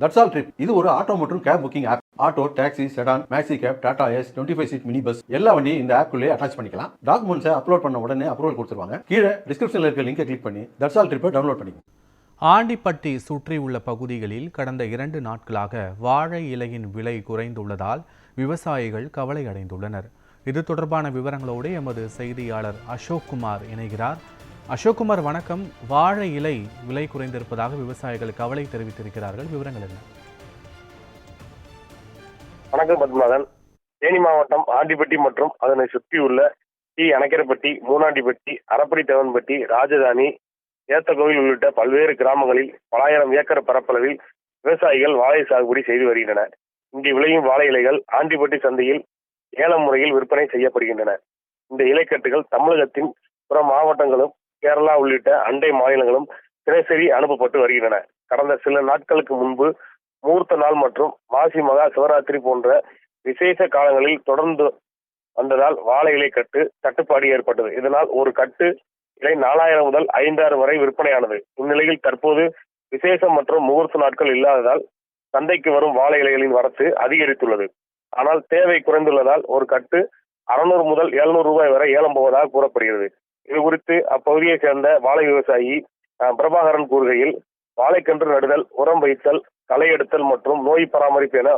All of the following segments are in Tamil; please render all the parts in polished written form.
தட்ஸ் ஆல் ட்ரிப் இது ஒரு ஆட்டோ மற்றும் cab booking app. Auto, taxi, sedan, maxi cab, Tata Ace, 25 seat mini bus எல்லா வண்டியும் இந்த ஆப்குள்ளே அட்டாச் பண்ணிக்கலாம். டாக்குமெண்ட்ஸை அப்லோட் பண்ண உடனே அப்ரூவல் கொடுத்துருவாங்க. கீழே டிஸ்கிரிப்ஷனில் இருக்க லிங்கை கிளிக் பண்ணி தட்ஸ் ஆல் ட்ரிப்பை டவுன்லோட் பண்ணிக்கலாம். ஆண்டிப்பட்டி சுற்றியுள்ள பகுதிகளில் கடந்த 2 நாட்களாக வாழை இலையின் விலை குறைந்துள்ளதால் விவசாயிகள் கவலை அடைந்துள்ளனர். இது தொடர்பான விவரங்களோடு எமது செய்தியாளர் அசோக்குமார் இணைகிறார். அசோக்குமார், வணக்கம். வாழை இலை விலை குறைந்திருப்பதாக விவசாயிகள் கவலை தெரிவித்திருக்கிறார்கள். விவரங்கள் என்ன? வணக்கம் பத்மநாதன். தேனி மாவட்டம் ஆண்டிப்பட்டி மற்றும் அதனை சுற்றியுள்ள டி அணைக்கரப்பட்டி, மூனாண்டிப்பட்டி, அரப்படி தேவன்பட்டி, ராஜதானி, ஏத்தகோவில் உள்ளிட்ட பல்வேறு கிராமங்களில் பல ஆயிரம் ஏக்கர் பரப்பளவில் விவசாயிகள் வாழை சாகுபடி செய்து வருகின்றனர். இங்கு விளையும் வாழை இலைகள் ஆண்டிப்பட்டி சந்தையில் ஏலம் முறையில் விற்பனை செய்யப்படுகின்றன. இந்த இலைக்கட்டுகள் தமிழகத்தின் பிற மாவட்டங்களும் கேரளா உள்ளிட்ட அண்டை மாநிலங்களும் தினசரி அனுப்பப்பட்டு வருகின்றன. கடந்த சில நாட்களுக்கு முன்பு முகூர்த்த நாள் மற்றும் மாசி மகா சிவராத்திரி போன்ற விசேஷ காலங்களில் தொடர்ந்து வந்ததால் வாழை இலை கட்டு தட்டுப்பாடு ஏற்பட்டது. இதனால் ஒரு கட்டு இலை 4000 முதல் 5000 வரை விற்பனையானது. இந்நிலையில் தற்போது விசேஷம் மற்றும் முகூர்த்த நாட்கள் இல்லாததால் சந்தைக்கு வரும் வாழை இலைகளின் வரத்து அதிகரித்துள்ளது. ஆனால் தேவை குறைந்துள்ளதால் ஒரு கட்டு 600 முதல் 700 ரூபாய் வரை ஏலம் போவதாக கூறப்படுகிறது. இது குறித்து அப்பகுதியை சேர்ந்த வாழை விவசாயி பிரபாகரன் கூறுகையில், வாழைக்கன்று நடுதல், உரம் வைத்தல், களை எடுத்தல் மற்றும் நோய் பராமரிப்பு என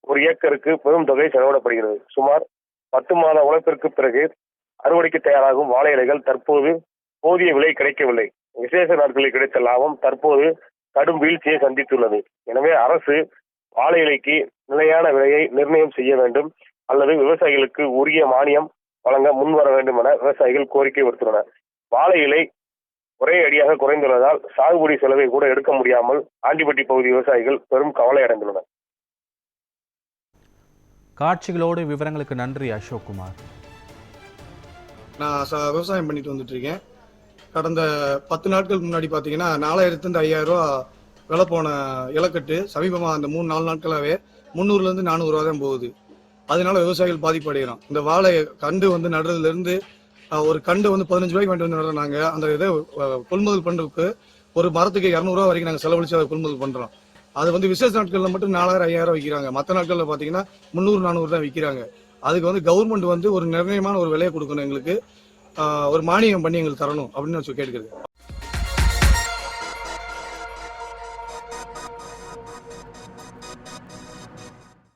ஒரு ஏக்கருக்கு பெரும் தொகை செலவிடப்படுகிறது. சுமார் 10 மாத உழைப்பிற்கு பிறகு அறுவடைக்கு தயாராகும் வாழை இலைகள் தற்போது போதிய விலை கிடைக்கவில்லை. விசேஷ நாட்களில் கிடைத்த லாபம் தற்போது கடும் வீழ்ச்சியை சந்தித்துள்ளது. எனவே அரசு வாழை இலைக்கு நிலையான விலையை நிர்ணயம் செய்ய வேண்டும் அல்லது விவசாயிகளுக்கு உரிய மானியம் வழங்க முன்வர வேண்டும் என விவசாயிகள் கோரிக்கை விடுத்துள்ளனர். வாழை இலை ஒரே அடியாக குறைந்துள்ளதால் சாகுபடி செலவை கூட எடுக்க முடியாமல் ஆண்டிப்பட்டி பகுதி விவசாயிகள் பெரும் கவலை அடைந்துள்ளனர். காட்சிகளோடு விவரங்களுக்கு நன்றி அசோக்குமார். நான் விவசாயம் பண்ணிட்டு வந்துட்டு இருக்கேன். கடந்த 10 நாட்களுக்கு முன்னாடி பார்த்தீங்கன்னா 4000 5000 ரூபா விலை போன இலக்கட்டு சமீபமாக அந்த 3-4 நாட்களாகவே 300 400 ரூபா தான் போகுது. அதனால விவசாயிகள் பாதிப்படைகிறோம். இந்த வாழை கண்டு நடுறதுல இருந்து ஒரு கண்டு 15 ரூபாய்க்கு வாங்கிட்டு வந்து நடுறாங்க. அந்த இதை கொள்முதல் பண்றதுக்கு ஒரு மரத்துக்கு 200 ரூபா வரைக்கும் நாங்கள் செலவழிச்சு அதை கொள்முதல் பண்றோம். அது விசேஷ நாட்கள்ல மட்டும் 4000 5000 விற்கிறாங்க. மற்ற நாட்கள்ல பாத்தீங்கன்னா 300 400 தான் விற்கிறாங்க. அதுக்கு கவர்மெண்ட் ஒரு நிர்ணயமான ஒரு விலையை கொடுக்கணும், எங்களுக்கு ஒரு மானியம் பண்ணி எங்களுக்கு தரணும் அப்படின்னு கேட்டுக்கிறது.